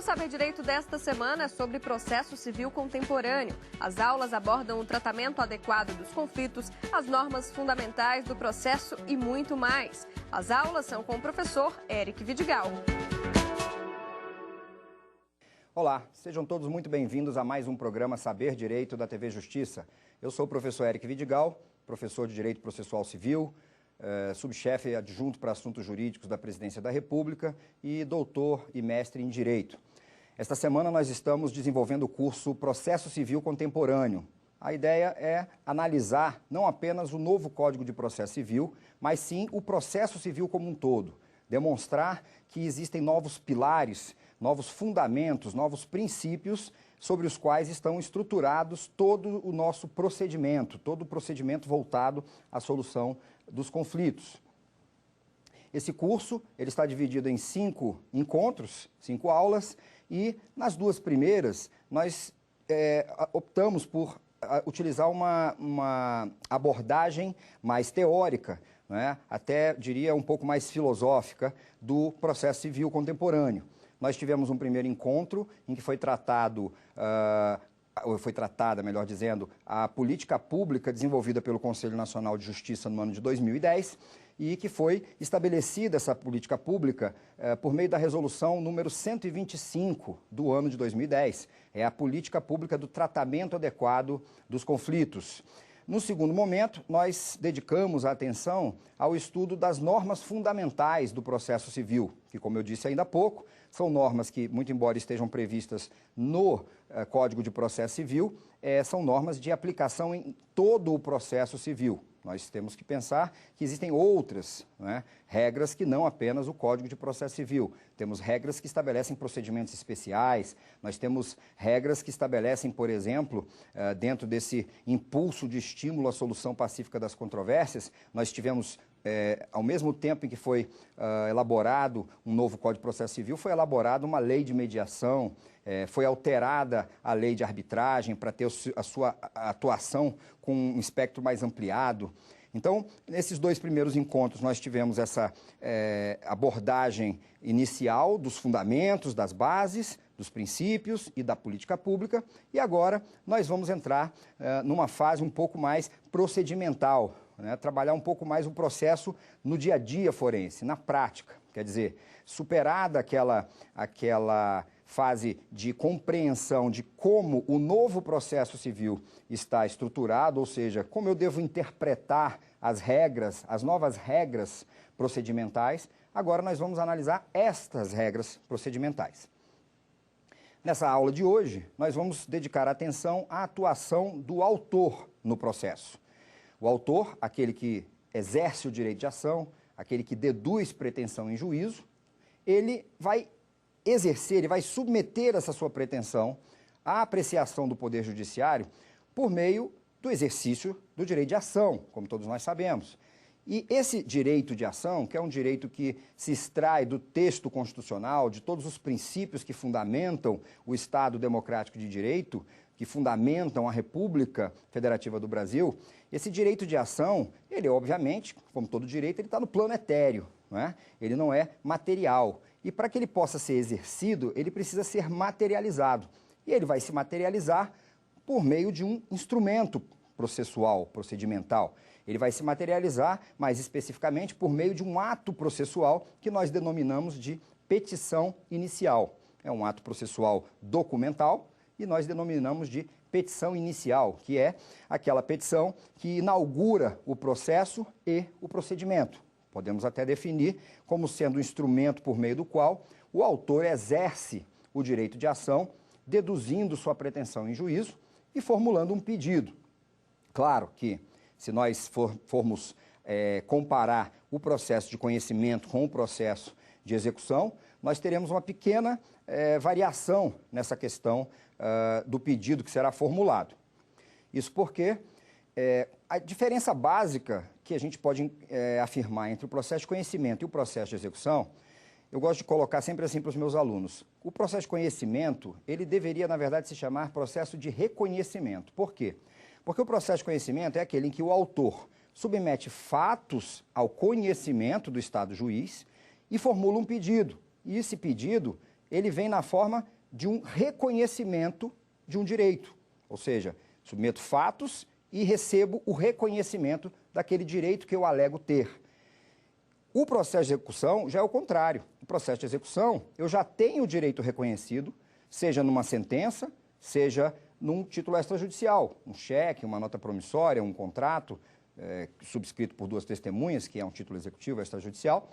O Saber Direito desta semana é sobre processo civil contemporâneo. As aulas abordam o tratamento adequado dos conflitos, as normas fundamentais do processo e muito mais. As aulas são com o professor Eric Vidigal. Olá, sejam todos muito bem-vindos a mais um programa Saber Direito da TV Justiça. Eu sou o professor Eric Vidigal, professor de Direito Processual Civil, subchefe adjunto para assuntos jurídicos da Presidência da República e doutor e mestre em Direito. Esta semana nós estamos desenvolvendo o curso Processo Civil Contemporâneo. A ideia é analisar não apenas o novo Código de Processo Civil, mas sim o processo civil como um todo. Demonstrar que existem novos pilares, novos fundamentos, novos princípios sobre os quais estão estruturados todo o nosso procedimento, todo o procedimento voltado à solução dos conflitos. Esse curso ele está dividido em 5 encontros, 5 aulas, e nas 2 primeiras nós optamos por utilizar uma abordagem mais teórica, né? Até diria um pouco mais filosófica do processo civil contemporâneo. Nós tivemos um primeiro encontro em que foi tratada, melhor dizendo, a política pública desenvolvida pelo Conselho Nacional de Justiça no ano de 2010 e que foi estabelecida essa política pública por meio da resolução número 125 do ano de 2010. É a política pública do tratamento adequado dos conflitos. No segundo momento, nós dedicamos a atenção ao estudo das normas fundamentais do processo civil, que, como eu disse ainda há pouco, são normas que, muito embora estejam previstas no Código de Processo Civil, são normas de aplicação em todo o processo civil. Nós temos que pensar que existem outras, né, regras que não apenas o Código de Processo Civil. Temos regras que estabelecem procedimentos especiais, nós temos regras que estabelecem, por exemplo, dentro desse impulso de estímulo à solução pacífica das controvérsias, nós tivemos, ao mesmo tempo em que foi elaborado um novo Código de Processo Civil, foi elaborada uma lei de mediação, foi alterada a lei de arbitragem para ter a sua atuação com um espectro mais ampliado. Então, nesses 2 primeiros encontros, nós tivemos essa abordagem inicial dos fundamentos, das bases, dos princípios e da política pública, e agora nós vamos entrar numa fase um pouco mais procedimental, né? Trabalhar um pouco mais o processo no dia a dia forense, na prática. Quer dizer, superada aquela fase de compreensão de como o novo processo civil está estruturado, ou seja, como eu devo interpretar as regras, as novas regras procedimentais, agora nós vamos analisar estas regras procedimentais. Nessa aula de hoje, nós vamos dedicar atenção à atuação do autor no processo. O autor, aquele que exerce o direito de ação, aquele que deduz pretensão em juízo, ele vai exercer, ele vai submeter essa sua pretensão à apreciação do Poder Judiciário por meio do exercício do direito de ação, como todos nós sabemos. E esse direito de ação, que é um direito que se extrai do texto constitucional, de todos os princípios que fundamentam o Estado democrático de direito, que fundamentam a República Federativa do Brasil, esse direito de ação, ele obviamente, como todo direito, ele está no plano etéreo, não é? Ele não é material. E para que ele possa ser exercido, ele precisa ser materializado. E ele vai se materializar por meio de um instrumento processual, procedimental. Ele vai se materializar, mais especificamente, por meio de um ato processual que nós denominamos de petição inicial. É um ato processual documental e nós denominamos de petição inicial, que é aquela petição que inaugura o processo e o procedimento. Podemos até definir como sendo um instrumento por meio do qual o autor exerce o direito de ação, deduzindo sua pretensão em juízo e formulando um pedido. Claro que, se nós formos comparar o processo de conhecimento com o processo de execução, nós teremos uma pequena variação nessa questão do pedido que será formulado. Isso porque a diferença básica que a gente pode afirmar entre o processo de conhecimento e o processo de execução, eu gosto de colocar sempre assim para os meus alunos. O processo de conhecimento, ele deveria, na verdade, se chamar processo de reconhecimento. Por quê? Porque o processo de conhecimento é aquele em que o autor submete fatos ao conhecimento do Estado juiz e formula um pedido. E esse pedido ele vem na forma de um reconhecimento de um direito. Ou seja, submeto fatos e recebo o reconhecimento daquele direito que eu alego ter. O processo de execução já é o contrário. O processo de execução, eu já tenho o direito reconhecido, seja numa sentença, seja num título extrajudicial, um cheque, uma nota promissória, um contrato subscrito por duas testemunhas, que é um título executivo extrajudicial,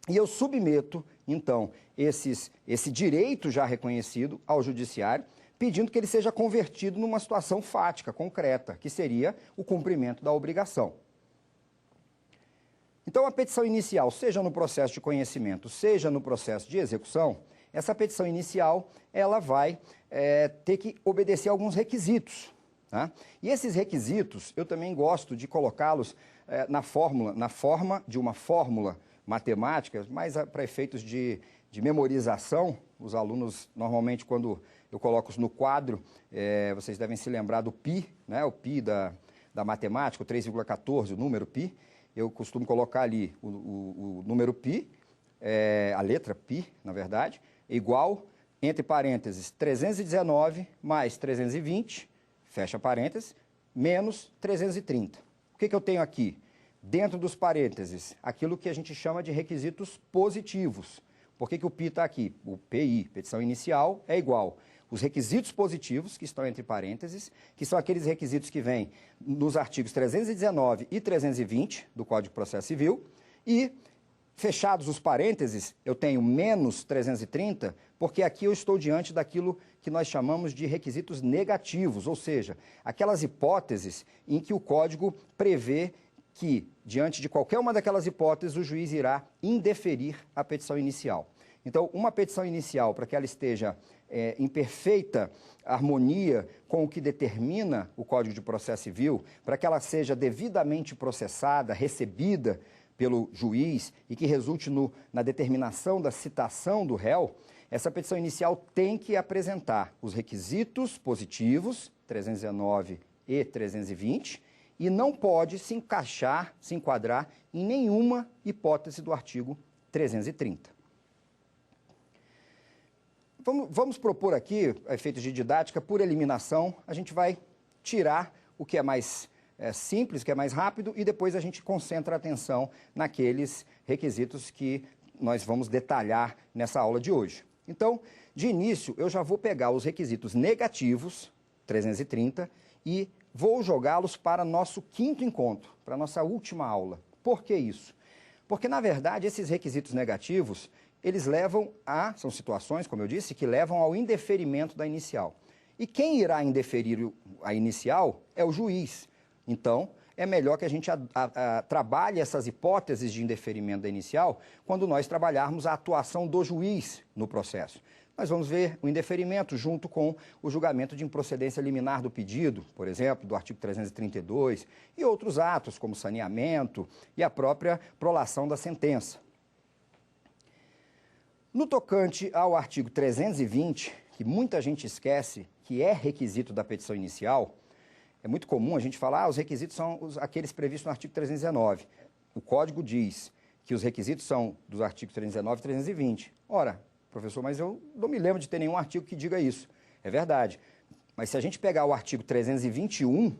e eu submeto, então, esse direito já reconhecido ao judiciário, pedindo que ele seja convertido numa situação fática, concreta, que seria o cumprimento da obrigação. Então, a petição inicial, seja no processo de conhecimento, seja no processo de execução, essa petição inicial, ela vai ter que obedecer a alguns requisitos. Tá? E esses requisitos, eu também gosto de colocá-los na forma de uma fórmula matemática, mas para efeitos de memorização. Os alunos, normalmente, quando eu coloco no quadro, vocês devem se lembrar do π, né? O π da matemática, o 3,14, o número π. Eu costumo colocar ali o número π, a letra π, na verdade, igual, entre parênteses, 319 mais 320, fecha parênteses, menos 330. O que eu tenho aqui? Dentro dos parênteses, aquilo que a gente chama de requisitos positivos. Por que o π está aqui? O PI, petição inicial, é igual. Os requisitos positivos, que estão entre parênteses, que são aqueles requisitos que vêm nos artigos 319 e 320 do Código de Processo Civil, e, fechados os parênteses, eu tenho menos 330, porque aqui eu estou diante daquilo que nós chamamos de requisitos negativos, ou seja, aquelas hipóteses em que o Código prevê que, diante de qualquer uma daquelas hipóteses, o juiz irá indeferir a petição inicial. Então, uma petição inicial, para que ela esteja em perfeita harmonia com o que determina o Código de Processo Civil, para que ela seja devidamente processada, recebida pelo juiz e que resulte na determinação da citação do réu, essa petição inicial tem que apresentar os requisitos positivos, 319 e 320, e não pode se enquadrar em nenhuma hipótese do artigo 330. Vamos propor aqui, a efeitos de didática, por eliminação, a gente vai tirar o que é mais simples, o que é mais rápido, e depois a gente concentra a atenção naqueles requisitos que nós vamos detalhar nessa aula de hoje. Então, de início, eu já vou pegar os requisitos negativos, 330, e vou jogá-los para nosso quinto encontro, para nossa última aula. Por que isso? Porque, na verdade, esses requisitos negativos, eles são situações, como eu disse, que levam ao indeferimento da inicial. E quem irá indeferir a inicial é o juiz. Então, é melhor que a gente trabalhe essas hipóteses de indeferimento da inicial quando nós trabalharmos a atuação do juiz no processo. Nós vamos ver o indeferimento junto com o julgamento de improcedência liminar do pedido, por exemplo, do artigo 332, e outros atos, como saneamento e a própria prolação da sentença. No tocante ao artigo 320, que muita gente esquece que é requisito da petição inicial, é muito comum a gente falar, os requisitos são aqueles previstos no artigo 319. O Código diz que os requisitos são dos artigos 319 e 320. Ora, professor, mas eu não me lembro de ter nenhum artigo que diga isso. É verdade. Mas se a gente pegar o artigo 321,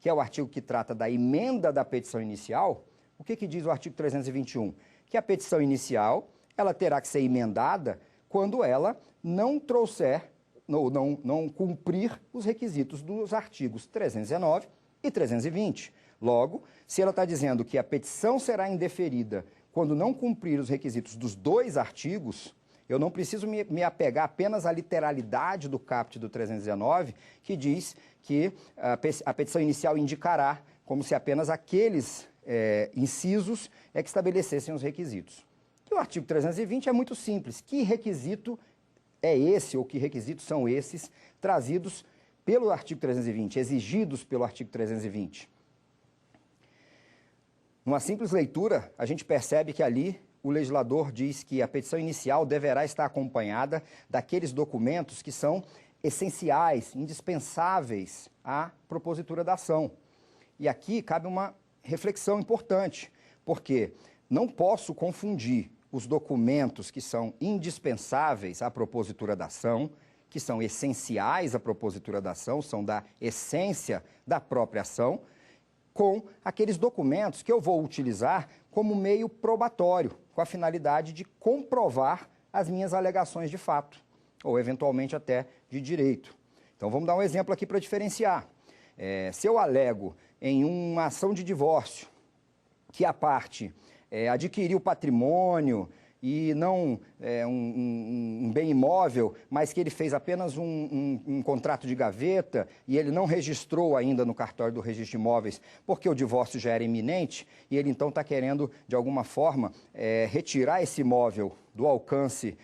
que é o artigo que trata da emenda da petição inicial, o que diz o artigo 321? Que a petição inicial ela terá que ser emendada quando ela não trouxer, não cumprir os requisitos dos artigos 319 e 320. Logo, se ela está dizendo que a petição será indeferida quando não cumprir os requisitos dos dois artigos, eu não preciso me apegar apenas à literalidade do caput do 319, que diz que a petição inicial indicará como se apenas aqueles incisos que estabelecessem os requisitos. E o artigo 320 é muito simples. Que requisito é esse, ou que requisitos são esses, trazidos pelo artigo 320, exigidos pelo artigo 320? Numa simples leitura, a gente percebe que ali o legislador diz que a petição inicial deverá estar acompanhada daqueles documentos que são essenciais, indispensáveis à propositura da ação. E aqui cabe uma reflexão importante, porque não posso confundir os documentos que são indispensáveis à propositura da ação, que são essenciais à propositura da ação, são da essência da própria ação, com aqueles documentos que eu vou utilizar como meio probatório, com a finalidade de comprovar as minhas alegações de fato, ou eventualmente até de direito. Então vamos dar um exemplo aqui para diferenciar. Se eu alego em uma ação de divórcio que a parte adquiriu patrimônio e não um bem imóvel, mas que ele fez apenas um contrato de gaveta e ele não registrou ainda no cartório do registro de imóveis porque o divórcio já era iminente e ele então está querendo, de alguma forma, retirar esse imóvel do alcance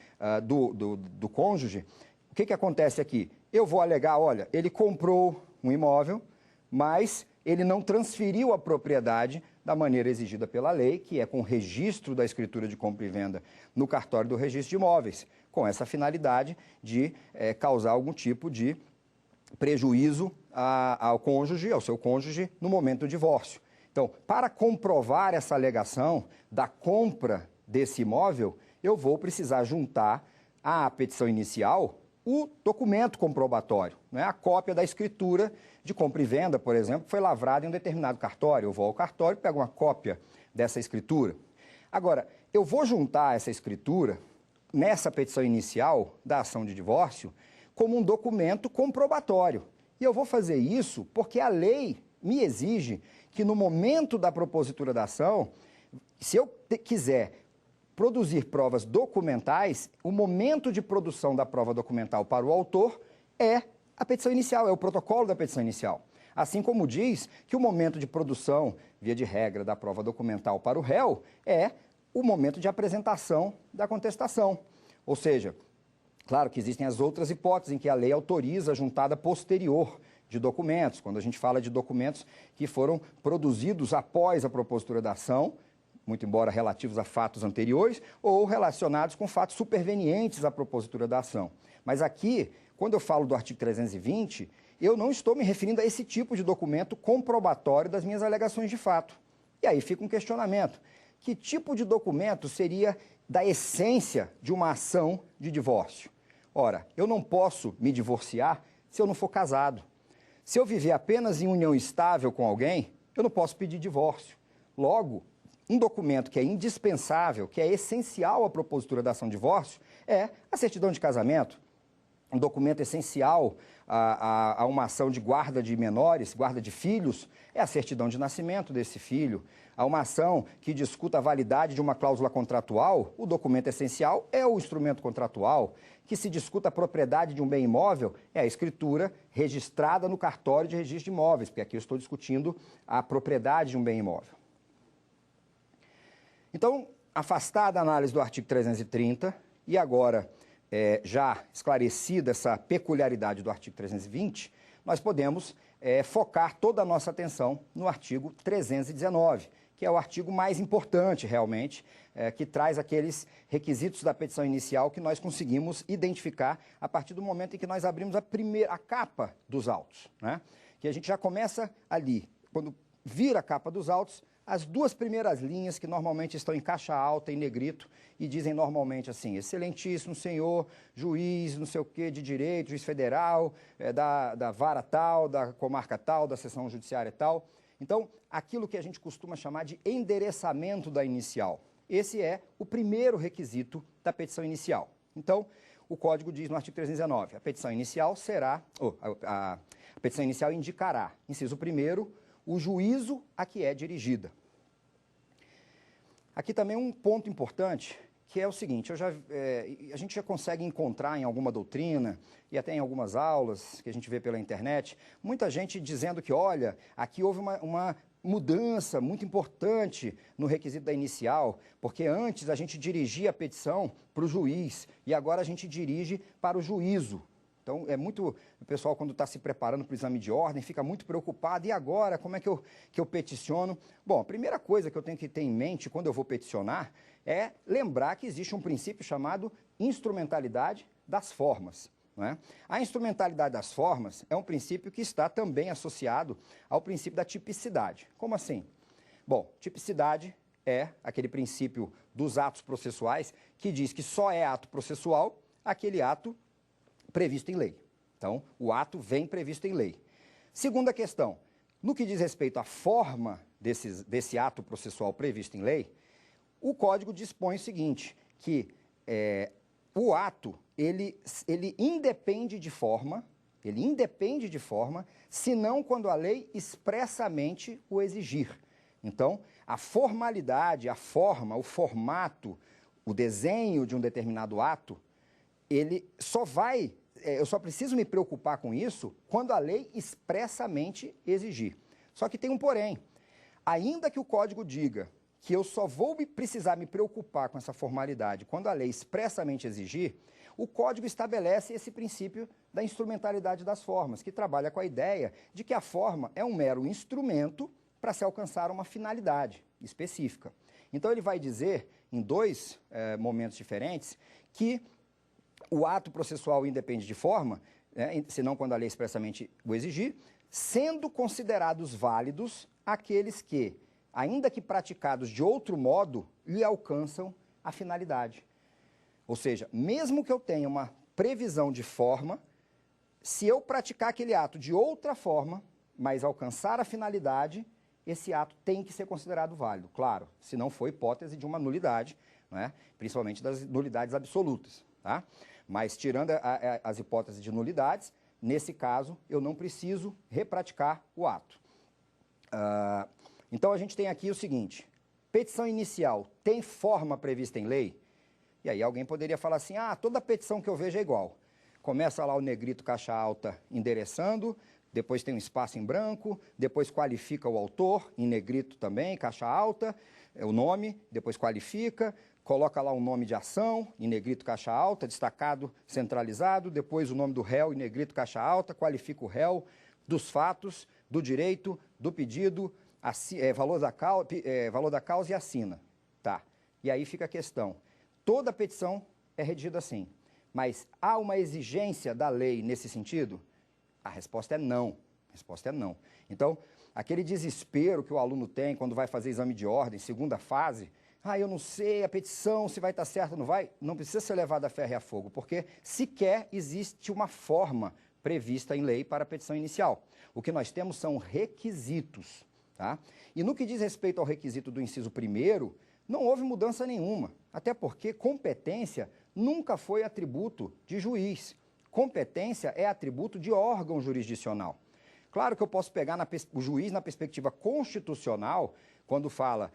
do cônjuge, o que acontece aqui? Eu vou alegar, olha, ele comprou um imóvel, mas ele não transferiu a propriedade da maneira exigida pela lei, que é com registro da escritura de compra e venda no cartório do registro de imóveis, com essa finalidade de causar algum tipo de prejuízo ao cônjuge, ao seu cônjuge, no momento do divórcio. Então, para comprovar essa alegação da compra desse imóvel, eu vou precisar juntar à petição inicial o documento comprobatório, né? A cópia da escritura de compra e venda, por exemplo, que foi lavrada em um determinado cartório. Eu vou ao cartório e pego uma cópia dessa escritura. Agora, eu vou juntar essa escritura nessa petição inicial da ação de divórcio como um documento comprobatório. E eu vou fazer isso porque a lei me exige que no momento da propositura da ação, se eu quiser produzir provas documentais, o momento de produção da prova documental para o autor é a petição inicial, é o protocolo da petição inicial. Assim como diz que o momento de produção, via de regra, da prova documental para o réu é o momento de apresentação da contestação. Ou seja, claro que existem as outras hipóteses em que a lei autoriza a juntada posterior de documentos, quando a gente fala de documentos que foram produzidos após a propositura da ação, muito embora relativos a fatos anteriores, ou relacionados com fatos supervenientes à propositura da ação. Mas aqui, quando eu falo do artigo 320, eu não estou me referindo a esse tipo de documento comprobatório das minhas alegações de fato. E aí fica um questionamento. Que tipo de documento seria da essência de uma ação de divórcio? Ora, eu não posso me divorciar se eu não for casado. Se eu viver apenas em união estável com alguém, eu não posso pedir divórcio. Logo, um documento que é indispensável, que é essencial à propositura da ação de divórcio, é a certidão de casamento. Um documento essencial a uma ação de guarda de menores, guarda de filhos, é a certidão de nascimento desse filho. A uma ação que discuta a validade de uma cláusula contratual, o documento essencial é o instrumento contratual. Que se discuta a propriedade de um bem imóvel, é a escritura registrada no cartório de registro de imóveis, porque aqui eu estou discutindo a propriedade de um bem imóvel. Então, afastada a análise do artigo 330 e agora já esclarecida essa peculiaridade do artigo 320, nós podemos focar toda a nossa atenção no artigo 319, que é o artigo mais importante realmente, que traz aqueles requisitos da petição inicial que nós conseguimos identificar a partir do momento em que nós abrimos a capa dos autos, né? Que a gente já começa ali, quando vira a capa dos autos, as duas primeiras linhas que normalmente estão em caixa alta, em negrito, e dizem normalmente assim: excelentíssimo senhor, juiz, não sei o quê, de direito, juiz federal, da vara tal, da comarca tal, da seção judiciária tal. Então, aquilo que a gente costuma chamar de endereçamento da inicial. Esse é o primeiro requisito da petição inicial. Então, o Código diz no artigo 319, a petição inicial será, a petição inicial indicará, inciso 1º, o juízo a que é dirigida. Aqui também um ponto importante, que é o seguinte: a gente já consegue encontrar em alguma doutrina e até em algumas aulas que a gente vê pela internet, muita gente dizendo que, olha, aqui houve uma mudança muito importante no requisito da inicial, porque antes a gente dirigia a petição para o juiz e agora a gente dirige para o juízo. Então, o pessoal, quando está se preparando para o exame de ordem, fica muito preocupado. E agora, como é que eu peticiono? Bom, a primeira coisa que eu tenho que ter em mente quando eu vou peticionar é lembrar que existe um princípio chamado instrumentalidade das formas, não é? A instrumentalidade das formas é um princípio que está também associado ao princípio da tipicidade. Como assim? Bom, tipicidade é aquele princípio dos atos processuais que diz que só é ato processual aquele ato previsto em lei. Então, o ato vem previsto em lei. Segunda questão, no que diz respeito à forma desse ato processual previsto em lei, o Código dispõe o seguinte, que o ato, ele independe de forma, senão quando a lei expressamente o exigir. Então, a formalidade, a forma, o formato, o desenho de um determinado ato, ele só vai, eu só preciso me preocupar com isso quando a lei expressamente exigir. Só que tem um porém. Ainda que o Código diga que eu só vou precisar me preocupar com essa formalidade quando a lei expressamente exigir, o Código estabelece esse princípio da instrumentalidade das formas, que trabalha com a ideia de que a forma é um mero instrumento para se alcançar uma finalidade específica. Então ele vai dizer, em dois momentos diferentes, que o ato processual independe de forma, senão quando a lei expressamente o exigir, sendo considerados válidos aqueles que, ainda que praticados de outro modo, lhe alcançam a finalidade. Ou seja, mesmo que eu tenha uma previsão de forma, se eu praticar aquele ato de outra forma, mas alcançar a finalidade, esse ato tem que ser considerado válido. Claro, se não for hipótese de uma nulidade, né? Principalmente das nulidades absolutas. Tá? Mas tirando as hipóteses de nulidades, nesse caso, eu não preciso repraticar o ato. Então, a gente tem aqui o seguinte, petição inicial tem forma prevista em lei? E aí alguém poderia falar assim, toda petição que eu vejo é igual. Começa lá o negrito caixa alta endereçando, depois tem um espaço em branco, depois qualifica o autor, em negrito também, caixa alta, o nome, depois qualifica, coloca lá o nome de ação, em negrito caixa alta, destacado, centralizado, depois o nome do réu, em negrito caixa alta, qualifica o réu, dos fatos, do direito, do pedido, valor da causa e assina. Tá. E aí fica a questão. Toda petição é redigida assim, mas há uma exigência da lei nesse sentido? A resposta é não. A resposta é não. Então, aquele desespero que o aluno tem quando vai fazer exame de ordem, segunda fase, eu não sei a petição se vai estar certa ou não vai, não precisa ser levado a ferro e a fogo, porque sequer existe uma forma prevista em lei para a petição inicial. O que nós temos são requisitos. Tá? E no que diz respeito ao requisito do inciso 1º, não houve mudança nenhuma, até porque competência nunca foi atributo de juiz. Competência é atributo de órgão jurisdicional. Claro que eu posso pegar o juiz na perspectiva constitucional, quando fala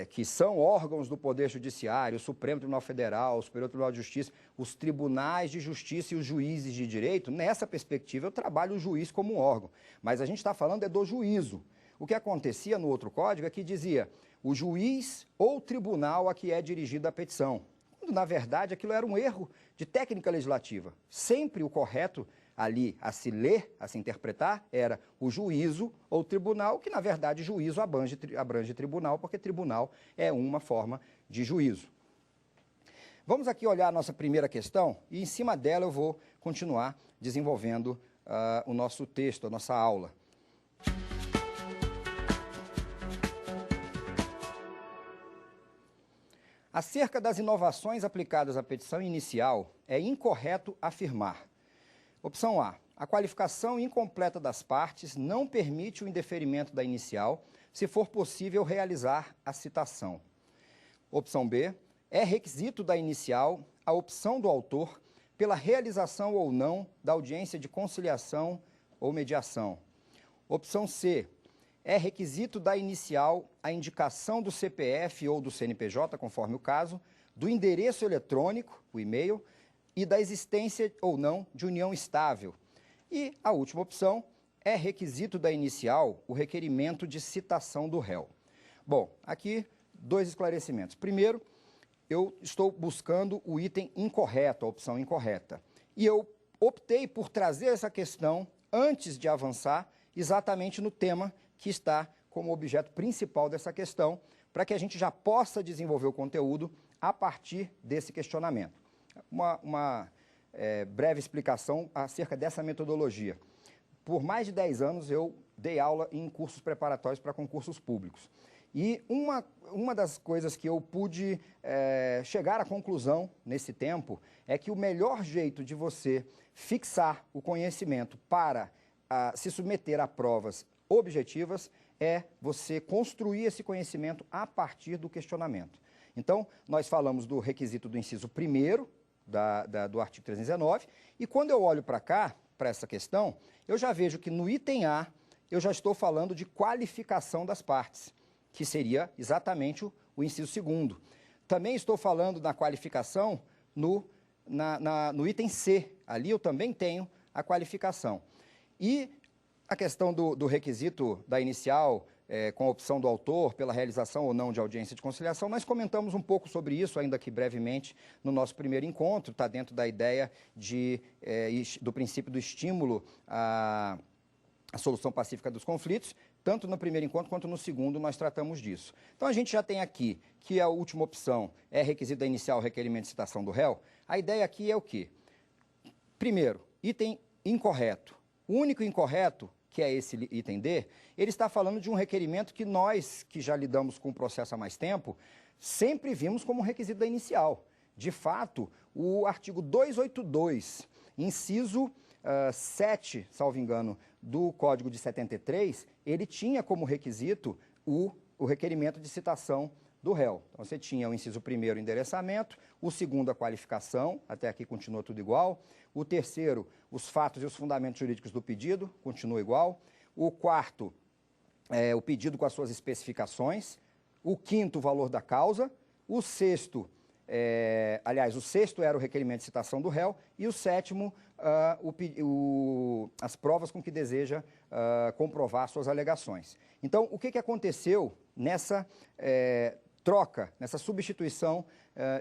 que são órgãos do Poder Judiciário, o Supremo Tribunal Federal, o Superior Tribunal de Justiça, os tribunais de justiça e os juízes de direito, nessa perspectiva eu trabalho o juiz como um órgão. Mas a gente está falando do juízo. O que acontecia no outro código é que dizia o juiz ou tribunal a que é dirigida a petição. Quando, na verdade, aquilo era um erro de técnica legislativa. Sempre o correto ali a se ler, a se interpretar, era o juízo ou tribunal, que na verdade juízo abrange tribunal, porque tribunal é uma forma de juízo. Vamos aqui olhar a nossa primeira questão e em cima dela eu vou continuar desenvolvendo o nosso texto, a nossa aula. Acerca das inovações aplicadas à petição inicial, é incorreto afirmar. Opção A. A qualificação incompleta das partes não permite o indeferimento da inicial, se for possível realizar a citação. Opção B. É requisito da inicial a opção do autor pela realização ou não da audiência de conciliação ou mediação. Opção C. É requisito da inicial a indicação do CPF ou do CNPJ, conforme o caso, do endereço eletrônico, o e-mail, e da existência ou não de união estável. E a última opção é requisito da inicial o requerimento de citação do réu. Bom, aqui dois esclarecimentos. Primeiro, eu estou buscando o item incorreto, a opção incorreta. E eu optei por trazer essa questão antes de avançar exatamente no tema que está como objeto principal dessa questão, para que a gente já possa desenvolver o conteúdo a partir desse questionamento. Uma breve explicação acerca dessa metodologia. Por mais de 10 anos eu dei aula em cursos preparatórios para concursos públicos. E uma das coisas que eu pude chegar à conclusão nesse tempo é que o melhor jeito de você fixar o conhecimento para se submeter a provas objetivas é você construir esse conhecimento a partir do questionamento. Então, nós falamos do requisito do inciso 1º do artigo 319, e quando eu olho para cá, para essa questão, eu já vejo que no item A, eu já estou falando de qualificação das partes, que seria exatamente o inciso 2º. Também estou falando da qualificação no item C, ali eu também tenho a qualificação. E a questão do requisito da inicial, com a opção do autor pela realização ou não de audiência de conciliação, nós comentamos um pouco sobre isso, ainda que brevemente, no nosso primeiro encontro. Está dentro da ideia do princípio do estímulo à solução pacífica dos conflitos. Tanto no primeiro encontro quanto no segundo nós tratamos disso. Então a gente já tem aqui que a última opção é requisito da inicial, requerimento de citação do réu. A ideia aqui é o quê? Primeiro, item incorreto. O único incorreto, que é esse item D, ele está falando de um requerimento que nós, que já lidamos com o processo há mais tempo, sempre vimos como requisito da inicial. De fato, o artigo 282, inciso 7, salvo engano, do Código de 73, ele tinha como requisito o requerimento de citação do réu. Então, você tinha o inciso 1º, o endereçamento, o 2º, a qualificação, até aqui continua tudo igual, o 3º, os fatos e os fundamentos jurídicos do pedido, continua igual, o 4º, o pedido com as suas especificações, o 5º, o valor da causa, o 6º, o 6º era o requerimento de citação do réu, e o 7º, as provas com que deseja comprovar suas alegações. Então, o que aconteceu nessa troca, nessa substituição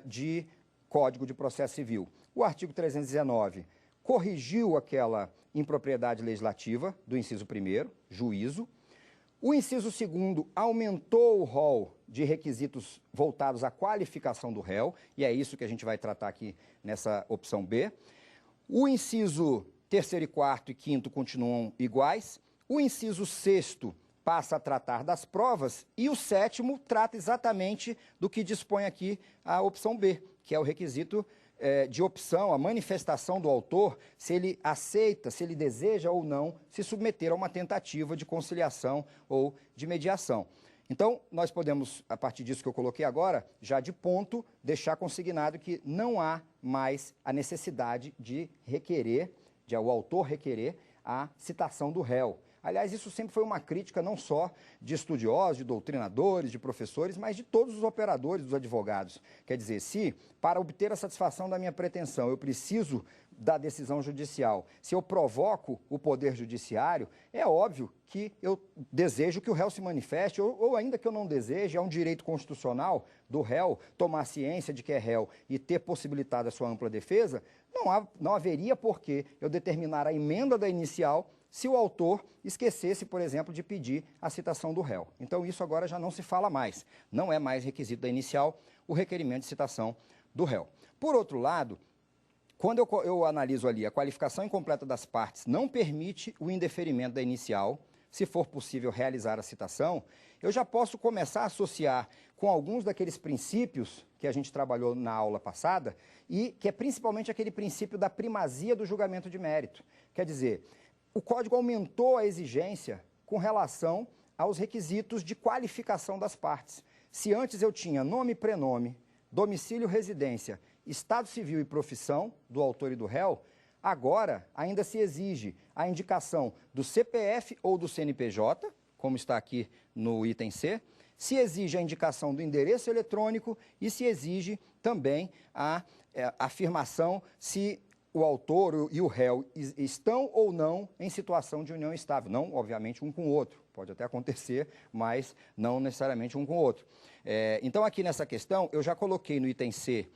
de Código de Processo Civil? O artigo 319 corrigiu aquela impropriedade legislativa do inciso 1º, juízo. O inciso 2º aumentou o rol de requisitos voltados à qualificação do réu, e é isso que a gente vai tratar aqui nessa opção B. O inciso 3º e 4º e 5º continuam iguais. O inciso 6º passa a tratar das provas e o 7º trata exatamente do que dispõe aqui a opção B, que é o requisito de opção, a manifestação do autor, se ele aceita, se ele deseja ou não se submeter a uma tentativa de conciliação ou de mediação. Então, nós podemos, a partir disso que eu coloquei agora, já de ponto, deixar consignado que não há mais a necessidade de requerer, de o autor requerer a citação do réu. Aliás, isso sempre foi uma crítica não só de estudiosos, de doutrinadores, de professores, mas de todos os operadores, dos advogados. Quer dizer, se para obter a satisfação da minha pretensão eu preciso da decisão judicial, se eu provoco o poder judiciário, é óbvio que eu desejo que o réu se manifeste, ou ainda que eu não deseje, é um direito constitucional do réu tomar ciência de que é réu e ter possibilitado a sua ampla defesa, não haveria por que eu determinar a emenda da inicial se o autor esquecesse, por exemplo, de pedir a citação do réu. Então, isso agora já não se fala mais. Não é mais requisito da inicial o requerimento de citação do réu. Por outro lado, quando eu analiso ali a qualificação incompleta das partes não permite o indeferimento da inicial, se for possível realizar a citação, eu já posso começar a associar com alguns daqueles princípios que a gente trabalhou na aula passada e que é principalmente aquele princípio da primazia do julgamento de mérito. Quer dizer, o Código aumentou a exigência com relação aos requisitos de qualificação das partes. Se antes eu tinha nome e prenome, domicílio, residência, estado civil e profissão do autor e do réu, agora ainda se exige a indicação do CPF ou do CNPJ, como está aqui no item C, se exige a indicação do endereço eletrônico e se exige também a afirmação se o autor e o réu estão ou não em situação de união estável. Não, obviamente, um com o outro. Pode até acontecer, mas não necessariamente um com o outro. Então, aqui nessa questão, eu já coloquei no item C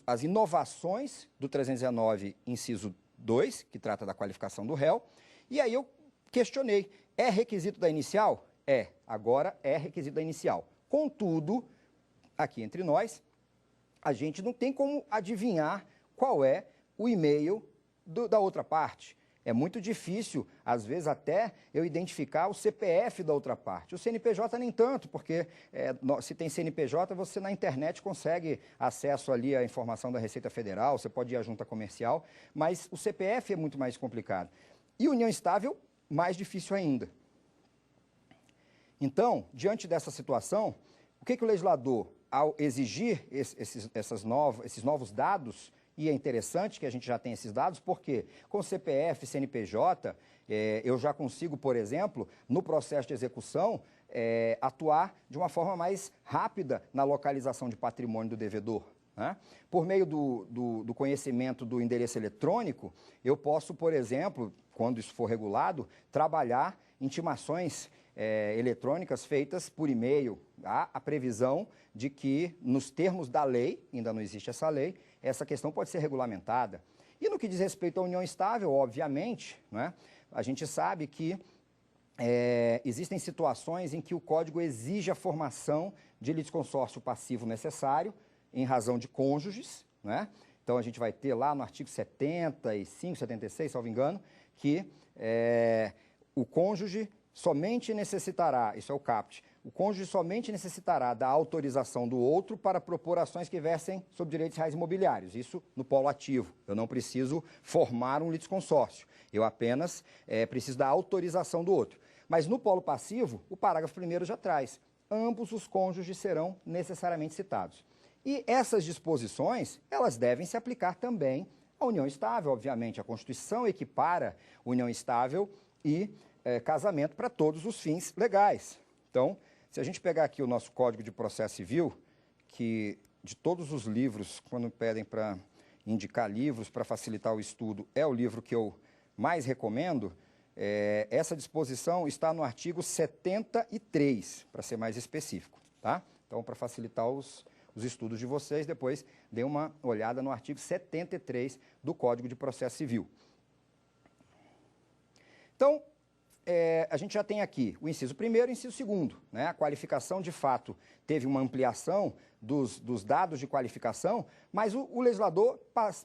as inovações do 319, inciso 2, que trata da qualificação do réu, e aí eu questionei, é requisito da inicial? Agora é requisito da inicial. Contudo, aqui entre nós, a gente não tem como adivinhar qual é o e-mail da outra parte. É muito difícil, às vezes até, eu identificar o CPF da outra parte. O CNPJ nem tanto, porque se tem CNPJ, você na internet consegue acesso ali à informação da Receita Federal, você pode ir à junta comercial, mas o CPF é muito mais complicado. E união estável, mais difícil ainda. Então, diante dessa situação, o que o legislador, ao exigir esses novos dados, e é interessante que a gente já tenha esses dados, porque com CPF, CNPJ, eu já consigo, por exemplo, no processo de execução, atuar de uma forma mais rápida na localização de patrimônio do devedor, né? Por meio do conhecimento do endereço eletrônico, eu posso, por exemplo, quando isso for regulado, trabalhar intimações eletrônicas feitas por e-mail. Há a previsão de que, nos termos da lei, ainda não existe essa lei, essa questão pode ser regulamentada. E no que diz respeito à união estável, obviamente, né, a gente sabe que existem situações em que o Código exige a formação de litisconsórcio passivo necessário em razão de cônjuges, né? Então a gente vai ter lá no artigo 75, 76, salvo engano, que o cônjuge somente necessitará, isso é o caput, o cônjuge somente necessitará da autorização do outro para propor ações que versem sobre direitos reais imobiliários. Isso no polo ativo. Eu não preciso formar um litisconsórcio. Eu apenas preciso da autorização do outro. Mas no polo passivo, o parágrafo 1º já traz. Ambos os cônjuges serão necessariamente citados. E essas disposições, elas devem se aplicar também à união estável, obviamente. A Constituição equipara união estável e casamento para todos os fins legais. Então, se a gente pegar aqui o nosso Código de Processo Civil, que de todos os livros, quando pedem para indicar livros para facilitar o estudo, é o livro que eu mais recomendo, essa disposição está no artigo 73, para ser mais específico, tá? Então, para facilitar os estudos de vocês, depois dê uma olhada no artigo 73 do Código de Processo Civil. Então, a gente já tem aqui o inciso 1º e o inciso 2º, né? A qualificação, de fato, teve uma ampliação dos dados de qualificação, mas o legislador,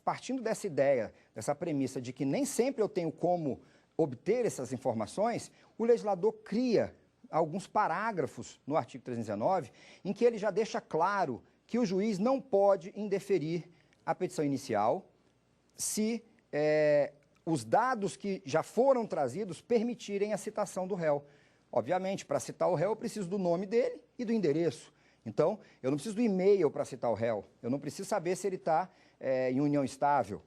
partindo dessa ideia, dessa premissa de que nem sempre eu tenho como obter essas informações, o legislador cria alguns parágrafos no artigo 319, em que ele já deixa claro que o juiz não pode indeferir a petição inicial se os dados que já foram trazidos permitirem a citação do réu. Obviamente, para citar o réu, eu preciso do nome dele e do endereço. Então, eu não preciso do e-mail para citar o réu. Eu não preciso saber se ele está em união estável.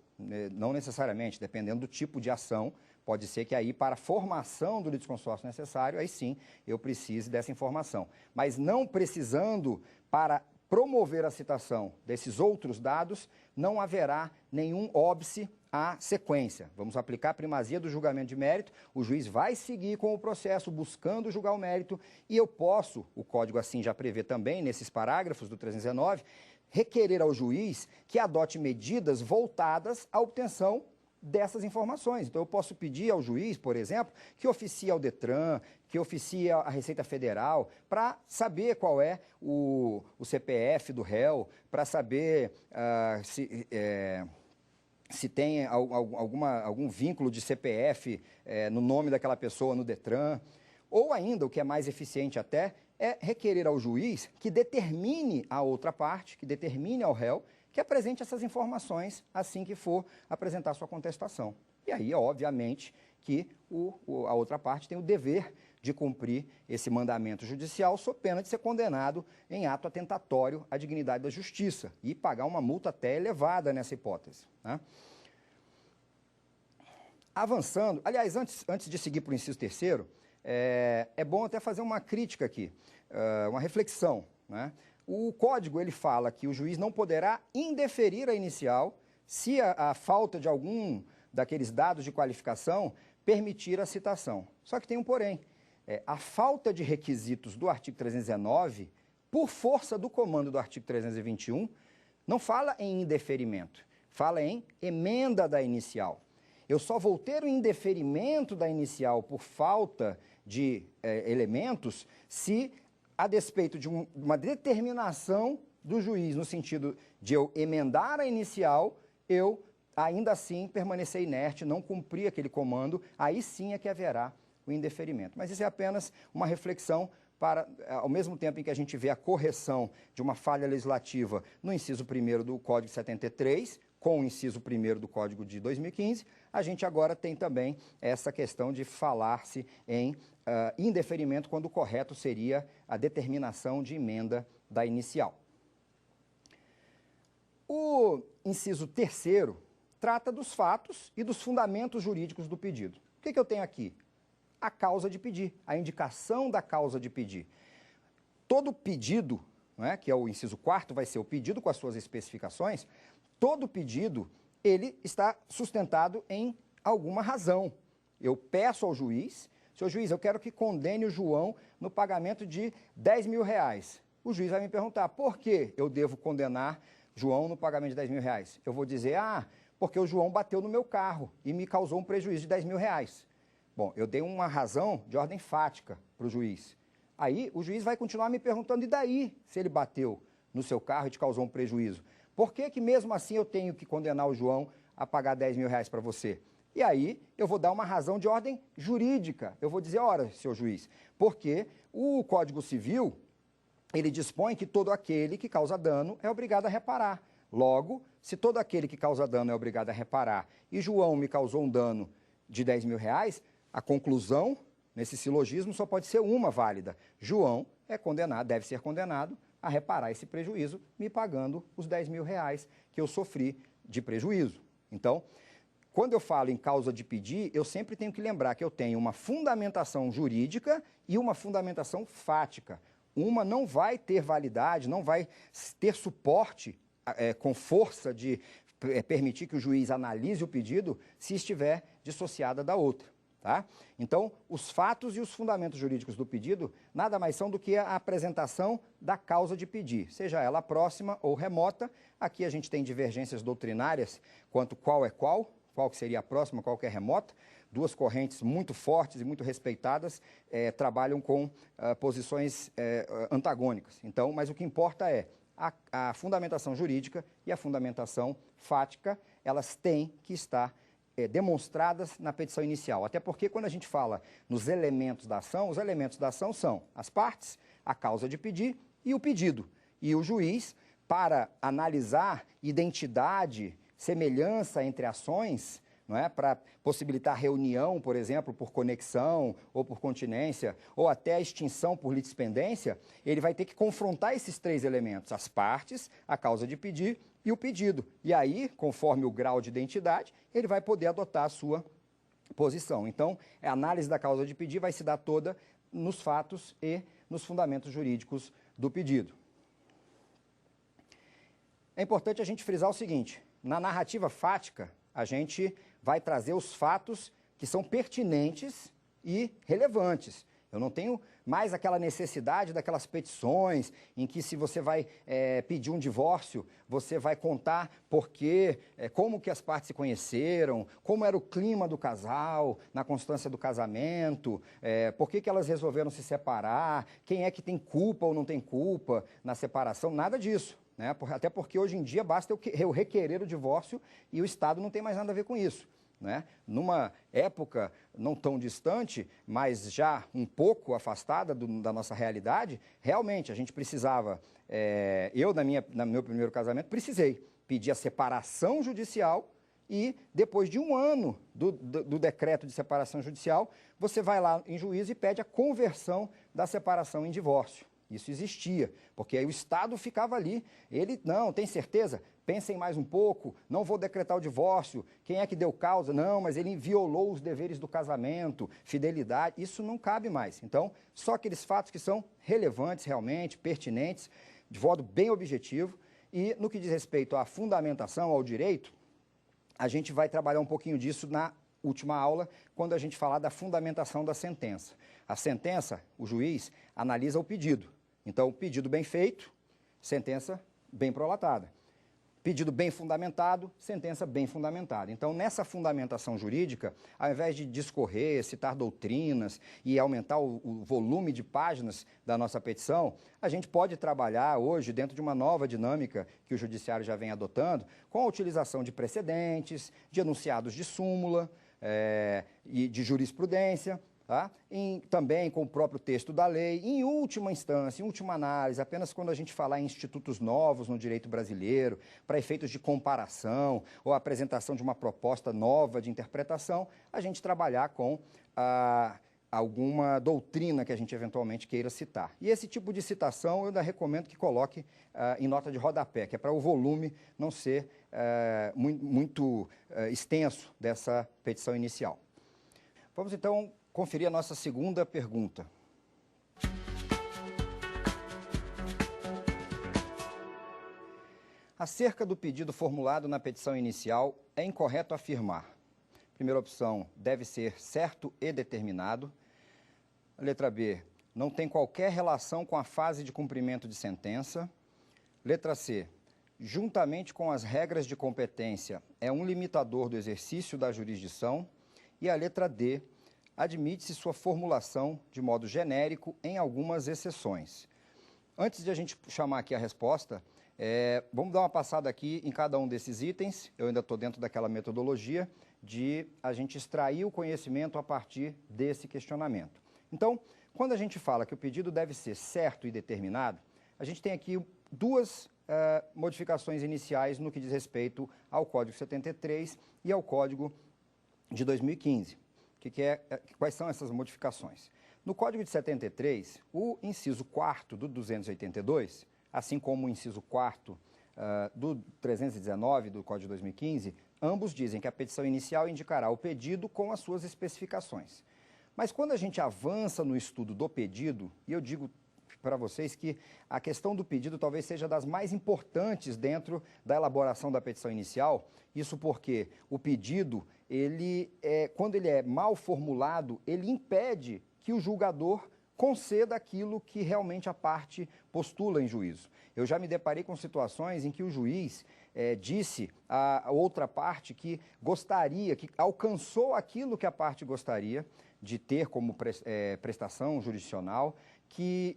Não necessariamente, dependendo do tipo de ação. Pode ser que aí, para a formação do litisconsórcio necessário, aí sim, eu precise dessa informação. Mas não precisando, para promover a citação desses outros dados, não haverá nenhum óbice à sequência. Vamos aplicar a primazia do julgamento de mérito, o juiz vai seguir com o processo buscando julgar o mérito e eu posso, o Código assim já prevê também, nesses parágrafos do 319, requerer ao juiz que adote medidas voltadas à obtenção dessas informações. Então, eu posso pedir ao juiz, por exemplo, que oficie ao Detran, que oficie a Receita Federal, para saber qual é o CPF do réu, para saber se tem algum vínculo de CPF no nome daquela pessoa no Detran. Ou ainda, o que é mais eficiente até, é requerer ao juiz que determine a outra parte, que determine ao réu, que apresente essas informações assim que for apresentar sua contestação. E aí, obviamente, que a outra parte tem o dever de cumprir esse mandamento judicial, sob pena de ser condenado em ato atentatório à dignidade da justiça e pagar uma multa até elevada nessa hipótese, né? Avançando, aliás, antes de seguir para o inciso 3º, é bom até fazer uma crítica aqui, uma reflexão, né? O Código, ele fala que o juiz não poderá indeferir a inicial se a falta de algum daqueles dados de qualificação permitir a citação. Só que tem um porém. A falta de requisitos do artigo 319, por força do comando do artigo 321, não fala em indeferimento, fala em emenda da inicial. Eu só vou ter o indeferimento da inicial por falta de elementos se, a despeito de uma determinação do juiz, no sentido de eu emendar a inicial, eu ainda assim permanecer inerte, não cumprir aquele comando, aí sim é que haverá o indeferimento. Mas isso é apenas uma reflexão para, ao mesmo tempo em que a gente vê a correção de uma falha legislativa no inciso 1º do Código 73, com o inciso 1º do Código de 2015, a gente agora tem também essa questão de falar-se em indeferimento, quando o correto seria a determinação de emenda da inicial. O inciso 3º trata dos fatos e dos fundamentos jurídicos do pedido. O que eu tenho aqui? A causa de pedir, a indicação da causa de pedir. Todo pedido, né, que é o inciso 4º, vai ser o pedido com as suas especificações, todo pedido, ele está sustentado em alguma razão. Eu peço ao juiz, senhor juiz, eu quero que condene o João no pagamento de R$10.000. O juiz vai me perguntar, por que eu devo condenar João no pagamento de R$10.000? Eu vou dizer, porque o João bateu no meu carro e me causou um prejuízo de R$10.000. Bom, eu dei uma razão de ordem fática para o juiz. Aí o juiz vai continuar me perguntando, e daí, se ele bateu no seu carro e te causou um prejuízo? Por que que mesmo assim eu tenho que condenar o João a pagar R$10.000 para você? E aí eu vou dar uma razão de ordem jurídica. Eu vou dizer, ora, senhor juiz, porque o Código Civil, ele dispõe que todo aquele que causa dano é obrigado a reparar. Logo, se todo aquele que causa dano é obrigado a reparar e João me causou um dano de R$10.000, a conclusão nesse silogismo só pode ser uma válida. João é condenado, deve ser condenado a reparar esse prejuízo, me pagando os R$10.000 que eu sofri de prejuízo. Então, quando eu falo em causa de pedir, eu sempre tenho que lembrar que eu tenho uma fundamentação jurídica e uma fundamentação fática. Uma não vai ter validade, não vai ter suporte com força de permitir que o juiz analise o pedido se estiver dissociada da outra. Tá? Então, os fatos e os fundamentos jurídicos do pedido nada mais são do que a apresentação da causa de pedir, seja ela próxima ou remota. Aqui a gente tem divergências doutrinárias quanto qual que seria a próxima, qual que é remota. Duas correntes muito fortes e muito respeitadas trabalham com posições antagônicas. Então, mas o que importa é a fundamentação jurídica e a fundamentação fática, elas têm que estar demonstradas na petição inicial. Até porque quando a gente fala nos elementos da ação, os elementos da ação são as partes, a causa de pedir e o pedido. E o juiz, para analisar identidade, semelhança entre ações, não é? Para possibilitar reunião, por exemplo, por conexão ou por continência, ou até a extinção por litispendência, ele vai ter que confrontar esses três elementos, as partes, a causa de pedir e o pedido. E aí, conforme o grau de identidade, ele vai poder adotar a sua posição. Então, a análise da causa de pedir vai se dar toda nos fatos e nos fundamentos jurídicos do pedido. É importante a gente frisar o seguinte, na narrativa fática, a gente vai trazer os fatos que são pertinentes e relevantes. Eu não tenho mais aquela necessidade daquelas petições em que se você vai pedir um divórcio, você vai contar como que as partes se conheceram, como era o clima do casal, na constância do casamento, por que elas resolveram se separar, quem é que tem culpa ou não tem culpa na separação, nada disso. Né? Até porque hoje em dia basta eu requerer o divórcio e o Estado não tem mais nada a ver com isso. Né? Numa época não tão distante, mas já um pouco afastada da nossa realidade, realmente a gente precisava, no meu primeiro casamento, precisei pedir a separação judicial e depois de um ano do decreto de separação judicial, você vai lá em juízo e pede a conversão da separação em divórcio. Isso existia, porque aí o Estado ficava ali, ele, não, tem certeza? Pensem mais um pouco, não vou decretar o divórcio, quem é que deu causa? Não, mas ele violou os deveres do casamento, fidelidade, isso não cabe mais. Então, só aqueles fatos que são relevantes realmente, pertinentes, de modo bem objetivo, e no que diz respeito à fundamentação, ao direito, a gente vai trabalhar um pouquinho disso na última aula, quando a gente falar da fundamentação da sentença. A sentença, o juiz analisa o pedido. Então, pedido bem feito, sentença bem prolatada. Pedido bem fundamentado, sentença bem fundamentada. Então, nessa fundamentação jurídica, ao invés de discorrer, citar doutrinas e aumentar o volume de páginas da nossa petição, a gente pode trabalhar hoje dentro de uma nova dinâmica que o Judiciário já vem adotando, com a utilização de precedentes, de enunciados de súmula e de jurisprudência, tá? Também com o próprio texto da lei, em última instância, em última análise, apenas quando a gente falar em institutos novos no direito brasileiro, para efeitos de comparação ou apresentação de uma proposta nova de interpretação, a gente trabalhar com alguma doutrina que a gente eventualmente queira citar. E esse tipo de citação eu ainda recomendo que coloque em nota de rodapé, que é para o volume não ser muito extenso dessa petição inicial. Vamos então conferir a nossa segunda pergunta. Acerca do pedido formulado na petição inicial, é incorreto afirmar. Primeira opção, deve ser certo e determinado. Letra B, não tem qualquer relação com a fase de cumprimento de sentença. Letra C, juntamente com as regras de competência, é um limitador do exercício da jurisdição. E a letra D, admite-se sua formulação de modo genérico em algumas exceções. Antes de a gente chamar aqui a resposta, vamos dar uma passada aqui em cada um desses itens. Eu ainda estou dentro daquela metodologia de a gente extrair o conhecimento a partir desse questionamento. Então, quando a gente fala que o pedido deve ser certo e determinado, a gente tem aqui duas modificações iniciais no que diz respeito ao Código 73 e ao Código de 2015. Quais são essas modificações? No Código de 73, o inciso 4º do 282, assim como o inciso 4º do 319 do Código de 2015, ambos dizem que a petição inicial indicará o pedido com as suas especificações. Mas quando a gente avança no estudo do pedido, e eu digo para vocês que a questão do pedido talvez seja das mais importantes dentro da elaboração da petição inicial, isso porque o pedido, quando ele é mal formulado, ele impede que o julgador conceda aquilo que realmente a parte postula em juízo. Eu já me deparei com situações em que o juiz disse à outra parte que gostaria, que alcançou aquilo que a parte gostaria de ter como prestação jurisdicional, que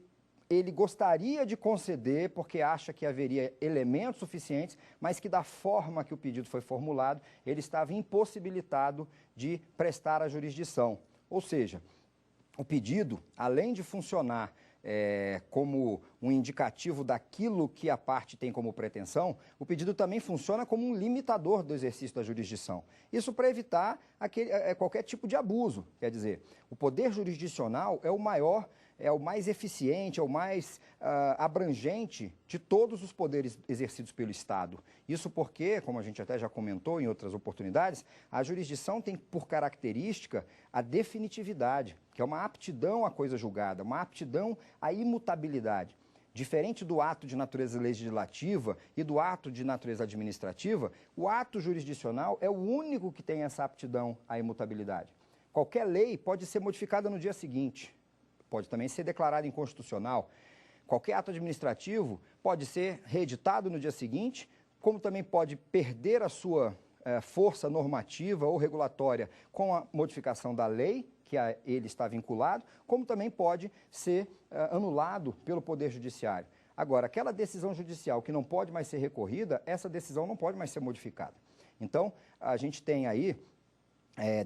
ele gostaria de conceder porque acha que haveria elementos suficientes, mas que da forma que o pedido foi formulado, ele estava impossibilitado de prestar a jurisdição. Ou seja, o pedido, além de funcionar como um indicativo daquilo que a parte tem como pretensão, o pedido também funciona como um limitador do exercício da jurisdição. Isso para evitar qualquer tipo de abuso. Quer dizer, o poder jurisdicional é o maior, é o mais eficiente, é o mais abrangente de todos os poderes exercidos pelo Estado. Isso porque, como a gente até já comentou em outras oportunidades, a jurisdição tem por característica a definitividade, que é uma aptidão à coisa julgada, uma aptidão à imutabilidade. Diferente do ato de natureza legislativa e do ato de natureza administrativa, o ato jurisdicional é o único que tem essa aptidão à imutabilidade. Qualquer lei pode ser modificada no dia seguinte, pode também ser declarada inconstitucional. Qualquer ato administrativo pode ser reeditado no dia seguinte, como também pode perder a sua força normativa ou regulatória com a modificação da lei, que a ele está vinculado, como também pode ser anulado pelo Poder Judiciário. Agora, aquela decisão judicial que não pode mais ser recorrida, essa decisão não pode mais ser modificada. Então, a gente tem aí,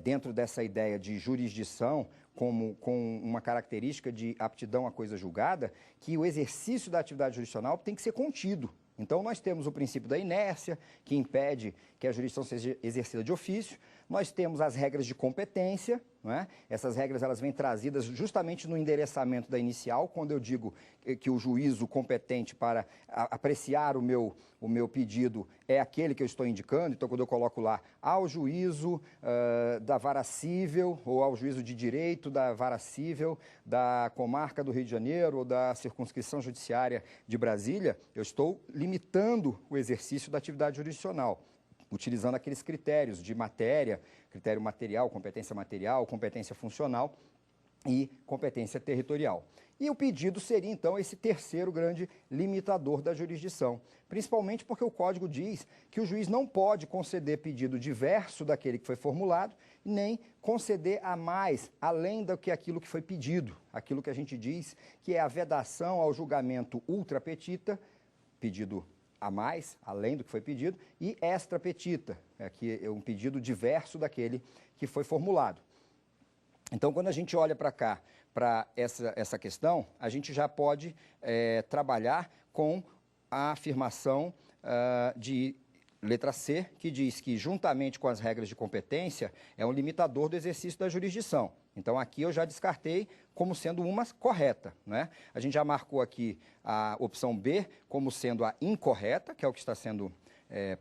dentro dessa ideia de jurisdição, com uma característica de aptidão à coisa julgada, que o exercício da atividade jurisdicional tem que ser contido. Então, nós temos o princípio da inércia, que impede que a jurisdição seja exercida de ofício. Nós temos as regras de competência, não é? Essas regras elas vêm trazidas justamente no endereçamento da inicial, quando eu digo que o juízo competente para apreciar o meu pedido é aquele que eu estou indicando. Então, quando eu coloco lá ao juízo da vara cível ou ao juízo de direito da vara cível da comarca do Rio de Janeiro ou da circunscrição judiciária de Brasília, eu estou limitando o exercício da atividade jurisdicional, utilizando aqueles critérios de matéria, critério material, competência funcional, e competência territorial. E o pedido seria, então, esse terceiro grande limitador da jurisdição, principalmente porque o Código diz que o juiz não pode conceder pedido diverso daquele que foi formulado, nem conceder a mais, além do que aquilo que foi pedido, aquilo que a gente diz que é a vedação ao julgamento ultra petita, pedido a mais, além do que foi pedido, e extra petita, que é um pedido diverso daquele que foi formulado. Então, quando a gente olha para cá, para essa questão, a gente já pode trabalhar com a afirmação de letra C, que diz que, juntamente com as regras de competência, é um limitador do exercício da jurisdição. Então, aqui eu já descartei como sendo uma correta, né? A gente já marcou aqui a opção B como sendo a incorreta, que é o que está sendo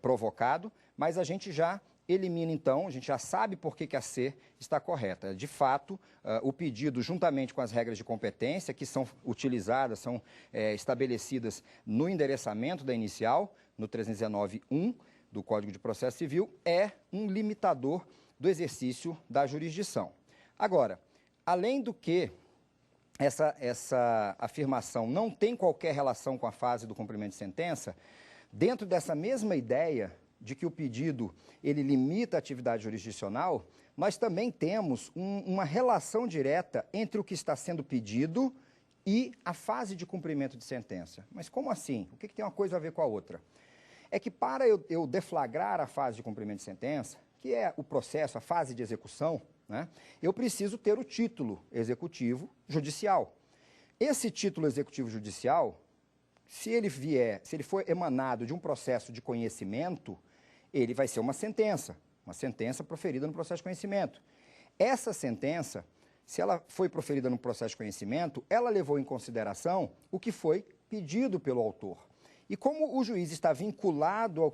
provocado, mas a gente já elimina, então, a gente já sabe por que a C está correta. De fato, o pedido, juntamente com as regras de competência, que são utilizadas, são estabelecidas no endereçamento da inicial, no 319.1 do Código de Processo Civil, é um limitador do exercício da jurisdição. Agora, além do que essa afirmação não tem qualquer relação com a fase do cumprimento de sentença, dentro dessa mesma ideia de que o pedido ele limita a atividade jurisdicional, nós também temos uma relação direta entre o que está sendo pedido e a fase de cumprimento de sentença. Mas como assim? O que tem uma coisa a ver com a outra? É que para eu deflagrar a fase de cumprimento de sentença, que é o processo, a fase de execução, né, eu preciso ter o título executivo judicial. Esse título executivo judicial, se ele for emanado de um processo de conhecimento, ele vai ser uma sentença proferida no processo de conhecimento. Essa sentença, se ela foi proferida no processo de conhecimento, ela levou em consideração o que foi pedido pelo autor. E como o juiz está vinculado ao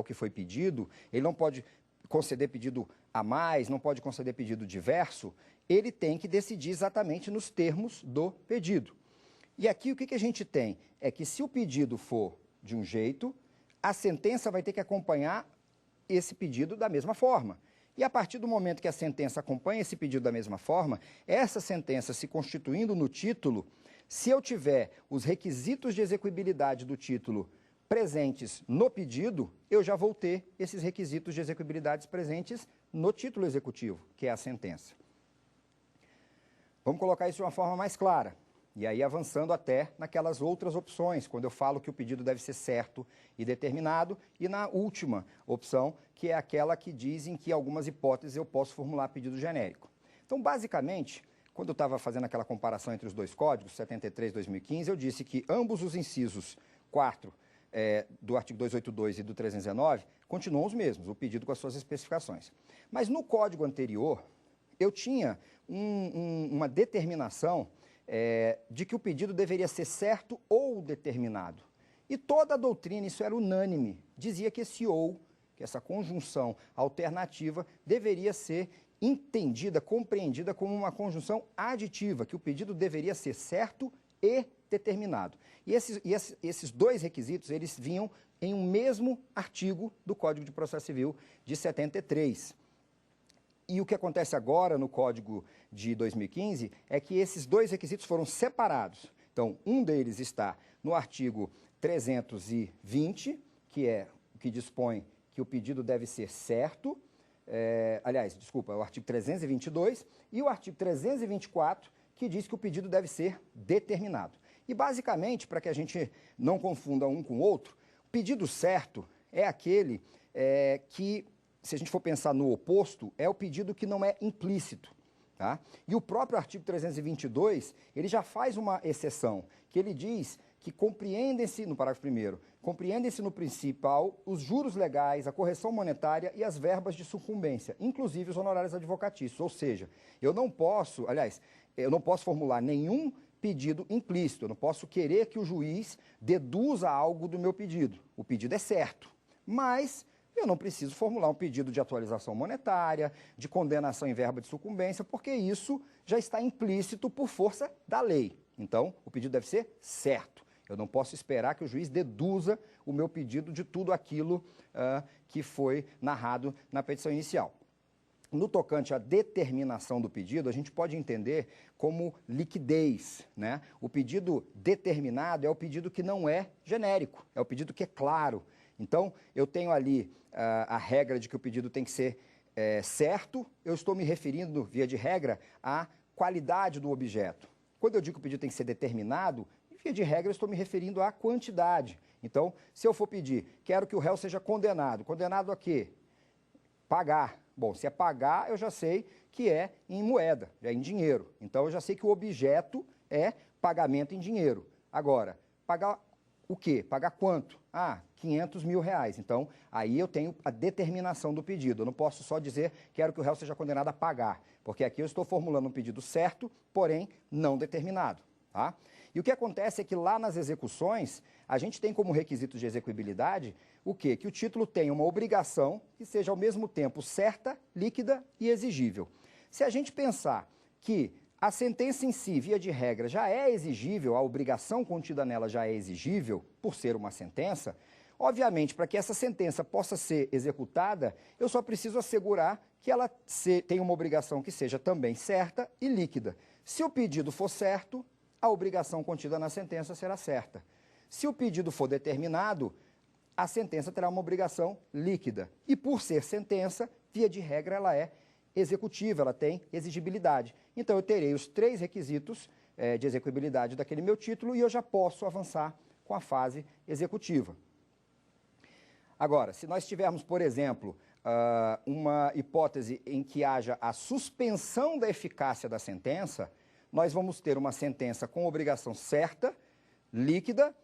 que foi pedido, ele não pode conceder pedido a mais, não pode conceder pedido diverso, ele tem que decidir exatamente nos termos do pedido. E aqui o que a gente tem? É que se o pedido for de um jeito, a sentença vai ter que acompanhar esse pedido da mesma forma. E a partir do momento que a sentença acompanha esse pedido da mesma forma, essa sentença se constituindo no título, se eu tiver os requisitos de execuibilidade do título presentes no pedido, eu já vou ter esses requisitos de execuibilidade presentes no título executivo, que é a sentença. Vamos colocar isso de uma forma mais clara. E aí avançando até naquelas outras opções, quando eu falo que o pedido deve ser certo e determinado, e na última opção, que é aquela que diz em que algumas hipóteses eu posso formular pedido genérico. Então, basicamente, quando eu estava fazendo aquela comparação entre os dois códigos, 73 e 2015, eu disse que ambos os incisos 4 do artigo 282 e do 319 continuam os mesmos, o pedido com as suas especificações. Mas no código anterior, eu tinha uma determinação de que o pedido deveria ser certo ou determinado. E toda a doutrina, isso era unânime, dizia que esse ou, que essa conjunção alternativa, deveria ser entendida, compreendida como uma conjunção aditiva, que o pedido deveria ser certo e determinado. E esses dois requisitos, eles vinham em um mesmo artigo do Código de Processo Civil de 73. E o que acontece agora no Código de 2015 é que esses dois requisitos foram separados. Então, um deles está no artigo 320, que é o que dispõe que o pedido deve ser certo, é o artigo 322, e o artigo 324, que diz que o pedido deve ser determinado. E, basicamente, para que a gente não confunda um com o outro, o pedido certo é aquele que, se a gente for pensar no oposto, é o pedido que não é implícito. Tá? E o próprio artigo 322, ele já faz uma exceção, que ele diz que compreendem-se, no parágrafo 1º, compreendem-se no principal os juros legais, a correção monetária e as verbas de sucumbência, inclusive os honorários advocatícios. Ou seja, eu não posso formular nenhum pedido implícito, eu não posso querer que o juiz deduza algo do meu pedido. O pedido é certo, mas eu não preciso formular um pedido de atualização monetária, de condenação em verba de sucumbência, porque isso já está implícito por força da lei. Então, o pedido deve ser certo. Eu não posso esperar que o juiz deduza o meu pedido de tudo aquilo que foi narrado na petição inicial. no tocante à determinação do pedido, a gente pode entender como liquidez, né? O pedido determinado é o pedido que não é genérico, é o pedido que é claro. Então, eu tenho ali a regra de que o pedido tem que ser certo, eu estou me referindo, via de regra, à qualidade do objeto. Quando eu digo que o pedido tem que ser determinado, via de regra, eu estou me referindo à quantidade. Então, se eu for pedir, quero que o réu seja condenado. Condenado a quê? Pagar. Bom, se é pagar, eu já sei que é em moeda, é em dinheiro. Então, eu já sei que o objeto é pagamento em dinheiro. Agora, pagar o quê? Pagar quanto? Ah, 500 mil reais. Então, aí eu tenho a determinação do pedido. Eu não posso só dizer quero que o réu seja condenado a pagar, porque aqui eu estou formulando um pedido certo, porém não determinado. Tá? E o que acontece é que lá nas execuções, a gente tem como requisito de execuibilidade o quê? Que o título tenha uma obrigação que seja ao mesmo tempo certa, líquida e exigível. Se a gente pensar que a sentença em si, via de regra, já é exigível, a obrigação contida nela já é exigível, por ser uma sentença, obviamente, para que essa sentença possa ser executada, eu só preciso assegurar que ela tenha uma obrigação que seja também certa e líquida. Se o pedido for certo, a obrigação contida na sentença será certa. Se o pedido for determinado, a sentença terá uma obrigação líquida. E por ser sentença, via de regra, ela é executiva, ela tem exigibilidade. Então, eu terei os 3 requisitos de execuibilidade daquele meu título e eu já posso avançar com a fase executiva. Agora, se nós tivermos, por exemplo, uma hipótese em que haja a suspensão da eficácia da sentença, nós vamos ter uma sentença com obrigação certa, líquida,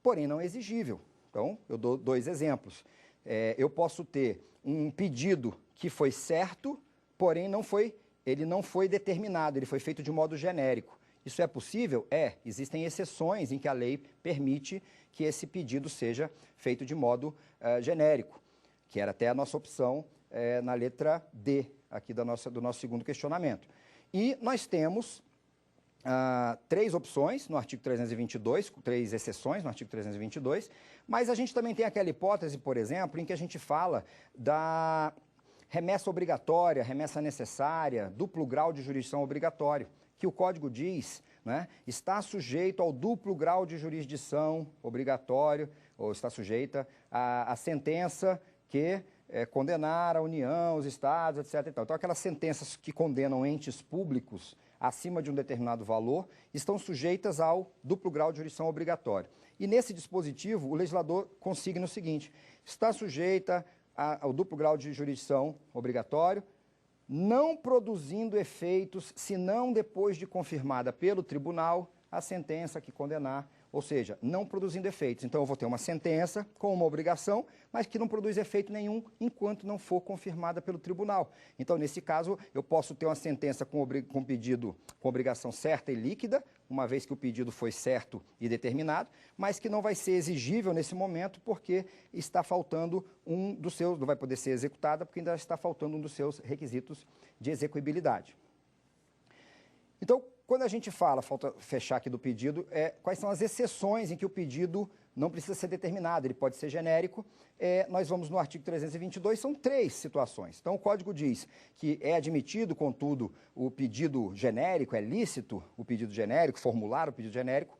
porém não exigível. Então, eu dou 2 exemplos. Eu posso ter um pedido que foi certo, porém ele não foi determinado, ele foi feito de modo genérico. Isso é possível? Existem exceções em que a lei permite que esse pedido seja feito de modo genérico, que era até a nossa opção na letra D, aqui do nosso segundo questionamento. E nós temos 3 opções no artigo 322, 3 exceções no artigo 322, mas a gente também tem aquela hipótese, por exemplo, em que a gente fala da remessa obrigatória, remessa necessária, duplo grau de jurisdição obrigatório, que o Código diz, né, está sujeito ao duplo grau de jurisdição obrigatório, ou está sujeita à sentença que condenar a União, os Estados, etc. Então, aquelas sentenças que condenam entes públicos acima de um determinado valor, estão sujeitas ao duplo grau de jurisdição obrigatório. E nesse dispositivo, o legislador consigna o seguinte: está sujeita ao duplo grau de jurisdição obrigatório, não produzindo efeitos, senão depois de confirmada pelo tribunal a sentença que condenar, ou seja, não produzindo efeitos. Então, eu vou ter uma sentença com uma obrigação, mas que não produz efeito nenhum enquanto não for confirmada pelo tribunal. Então, nesse caso, eu posso ter uma sentença com pedido com obrigação certa e líquida, uma vez que o pedido foi certo e determinado, mas que não vai ser exigível nesse momento porque está faltando um dos seus, não vai poder ser executada porque ainda está faltando um dos seus requisitos de execuibilidade. Então, quando a gente fala, falta fechar aqui do pedido, quais são as exceções em que o pedido não precisa ser determinado, ele pode ser genérico. Nós vamos no artigo 322, são 3 situações. Então, o Código diz que é admitido, contudo, o pedido genérico, é lícito o pedido genérico, formular o pedido genérico,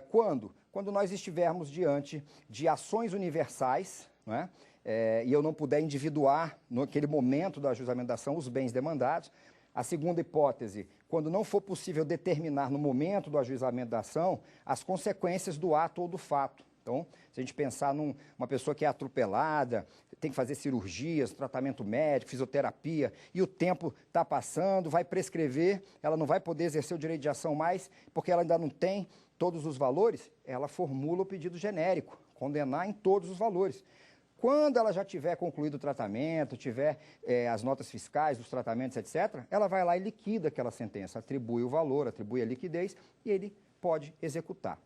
quando? Quando nós estivermos diante de ações universais, não é? E eu não puder individuar, naquele momento do ajuizamento da ação, os bens demandados. A segunda hipótese, quando não for possível determinar no momento do ajuizamento da ação as consequências do ato ou do fato. Então, se a gente pensar numa pessoa que é atropelada, tem que fazer cirurgias, tratamento médico, fisioterapia, e o tempo está passando, vai prescrever, ela não vai poder exercer o direito de ação mais, porque ela ainda não tem todos os valores, ela formula o pedido genérico, condenar em todos os valores. Quando ela já tiver concluído o tratamento, tiver as notas fiscais, os tratamentos, etc., ela vai lá e liquida aquela sentença, atribui o valor, atribui a liquidez e ele pode executar.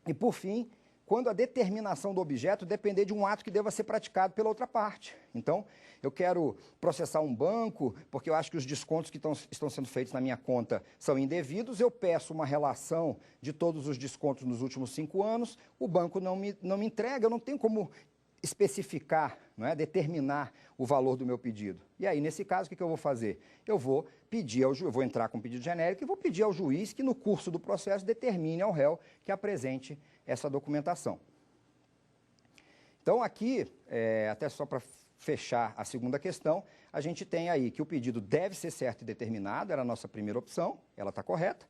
E, por fim, quando a determinação do objeto depender de um ato que deva ser praticado pela outra parte. Então, eu quero processar um banco, porque eu acho que os descontos que estão sendo feitos na minha conta são indevidos, eu peço uma relação de todos os descontos nos últimos 5 anos, o banco não me entrega, eu não tenho como especificar, não é, determinar o valor do meu pedido. E aí, nesse caso, o que eu vou fazer? Eu vou pedir ao juiz, eu vou entrar com um pedido genérico e vou pedir ao juiz que, no curso do processo, determine ao réu que apresente essa documentação. Então, aqui, até só para fechar a segunda questão, a gente tem aí que o pedido deve ser certo e determinado, era a nossa primeira opção, ela está correta.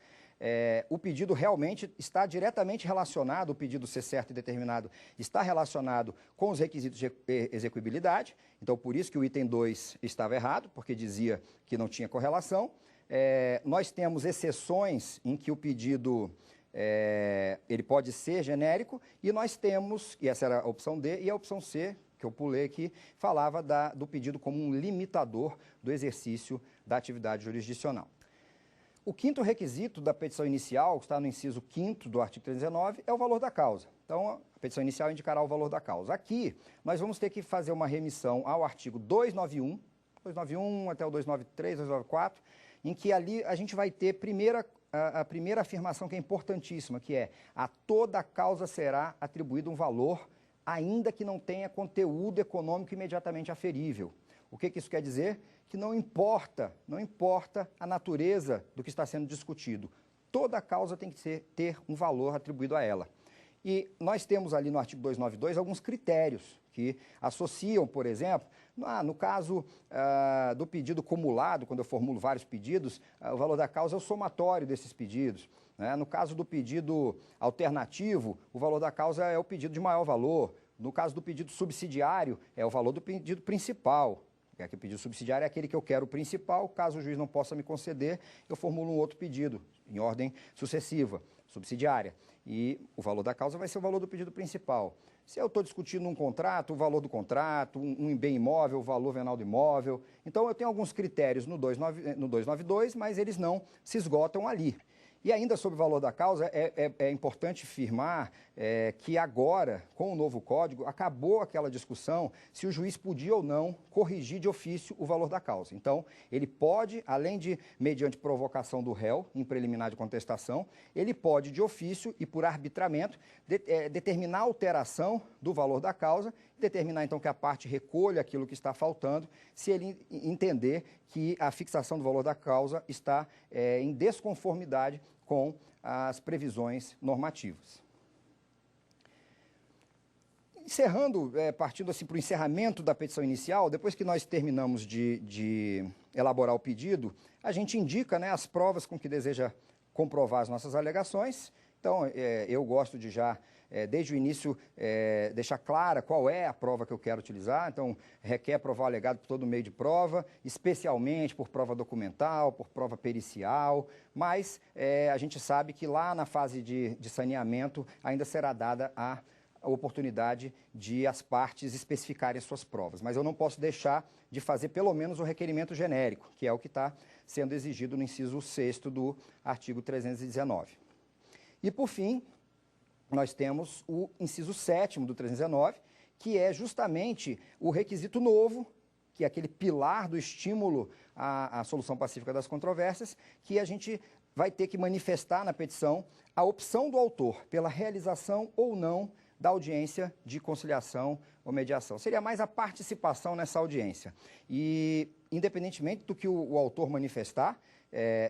O pedido realmente está diretamente relacionado, o pedido ser certo e determinado está relacionado com os requisitos de execuibilidade, então por isso que o item 2 estava errado, porque dizia que não tinha correlação. Nós temos exceções em que o pedido ele pode ser genérico, e nós temos, e essa era a opção D, e a opção C, que eu pulei aqui, falava do pedido como um limitador do exercício da atividade jurisdicional. O quinto requisito da petição inicial, que está no inciso 5º do artigo 319, é o valor da causa. Então, a petição inicial indicará o valor da causa. Aqui, nós vamos ter que fazer uma remissão ao artigo 291 até o 293, 294, em que ali a gente vai ter a primeira afirmação que é importantíssima, que é: a toda causa será atribuído um valor, ainda que não tenha conteúdo econômico imediatamente aferível. O que isso quer dizer? Que não importa a natureza do que está sendo discutido. Toda causa tem que ter um valor atribuído a ela. E nós temos ali no artigo 292 alguns critérios que associam, por exemplo, no caso do pedido cumulado, quando eu formulo vários pedidos, o valor da causa é o somatório desses pedidos. Né? No caso do pedido alternativo, o valor da causa é o pedido de maior valor. No caso do pedido subsidiário, é o valor do pedido principal. Que o pedido subsidiário é aquele que eu quero o principal, caso o juiz não possa me conceder, eu formulo um outro pedido, em ordem sucessiva, subsidiária. E o valor da causa vai ser o valor do pedido principal. Se eu estou discutindo um contrato, o valor do contrato, um bem imóvel, o valor venal do imóvel. Então, eu tenho alguns critérios no 292, mas eles não se esgotam ali. E ainda sobre o valor da causa, é importante afirmar que agora, com o novo código, acabou aquela discussão se o juiz podia ou não corrigir de ofício o valor da causa. Então, ele pode, além de mediante provocação do réu em preliminar de contestação, ele pode de ofício e por arbitramento determinar a alteração do valor da causa, determinar então que a parte recolha aquilo que está faltando, se ele entender que a fixação do valor da causa está em desconformidade com as previsões normativas. Encerrando, partindo assim para o encerramento da petição inicial, depois que nós terminamos de elaborar o pedido, a gente indica, né, as provas com que deseja comprovar as nossas alegações. Então, eu gosto de já, desde o início, deixar clara qual é a prova que eu quero utilizar. Então, requer provar o alegado por todo meio de prova, especialmente por prova documental, por prova pericial, mas a gente sabe que lá na fase de saneamento ainda será dada a oportunidade de as partes especificarem suas provas. Mas eu não posso deixar de fazer pelo menos o requerimento genérico, que é o que está sendo exigido no inciso 6º do artigo 319. E, por fim, nós temos o inciso 7º do 319, que é justamente o requisito novo, que é aquele pilar do estímulo à solução pacífica das controvérsias, que a gente vai ter que manifestar na petição a opção do autor pela realização ou não da audiência de conciliação ou mediação. Seria mais a participação nessa audiência. E, independentemente do que o autor manifestar,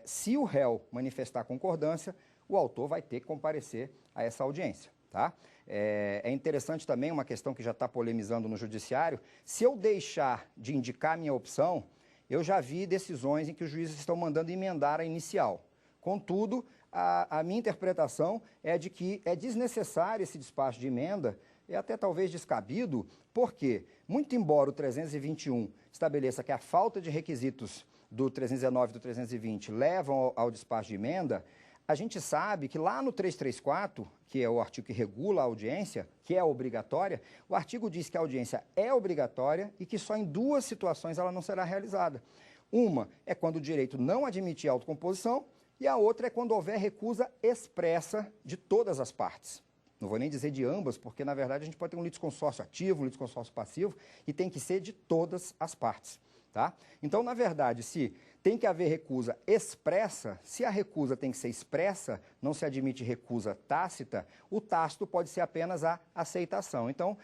se o réu manifestar concordância, o autor vai ter que comparecer a essa audiência. Tá? É interessante também uma questão que já está polemizando no judiciário: se eu deixar de indicar minha opção, eu já vi decisões em que os juízes estão mandando emendar a inicial. Contudo, a minha interpretação é de que é desnecessário esse despacho de emenda, é até talvez descabido, porque, muito embora o 321 estabeleça que a falta de requisitos do 319 e do 320 levam ao despacho de emenda, a gente sabe que lá no 334, que é o artigo que regula a audiência, que é obrigatória, o artigo diz que a audiência é obrigatória e que só em duas situações ela não será realizada. Uma é quando o direito não admitir autocomposição, e a outra é quando houver recusa expressa de todas as partes. Não vou nem dizer de ambas, porque, na verdade, a gente pode ter um litisconsórcio ativo, um litisconsórcio passivo, e tem que ser de todas as partes. Tá? Então, na verdade, se tem que haver recusa expressa, se a recusa tem que ser expressa, não se admite recusa tácita, o tácito pode ser apenas a aceitação. Então,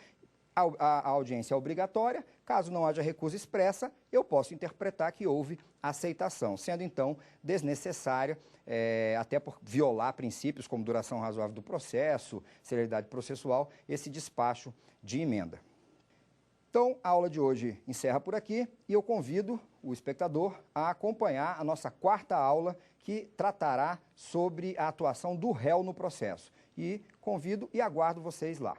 a audiência é obrigatória. Caso não haja recusa expressa, eu posso interpretar que houve aceitação, sendo então desnecessária, até por violar princípios como duração razoável do processo, celeridade processual, esse despacho de emenda. Então, a aula de hoje encerra por aqui e eu convido o espectador a acompanhar a nossa quarta aula, que tratará sobre a atuação do réu no processo. E convido e aguardo vocês lá.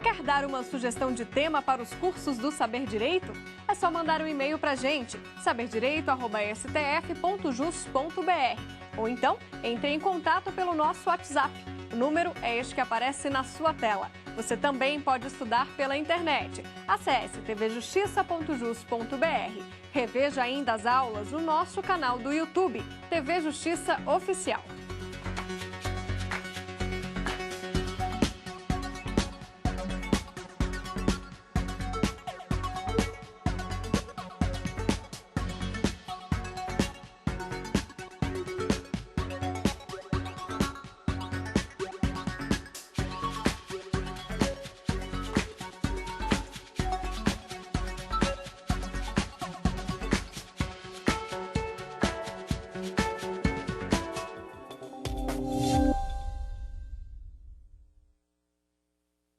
Quer dar uma sugestão de tema para os cursos do Saber Direito? É só mandar um e-mail para a gente, saberdireito@stf.jus.br. Ou então, entre em contato pelo nosso WhatsApp. O número é este que aparece na sua tela. Você também pode estudar pela internet. Acesse tvjustiça.jus.br. Reveja ainda as aulas no nosso canal do YouTube, TV Justiça Oficial.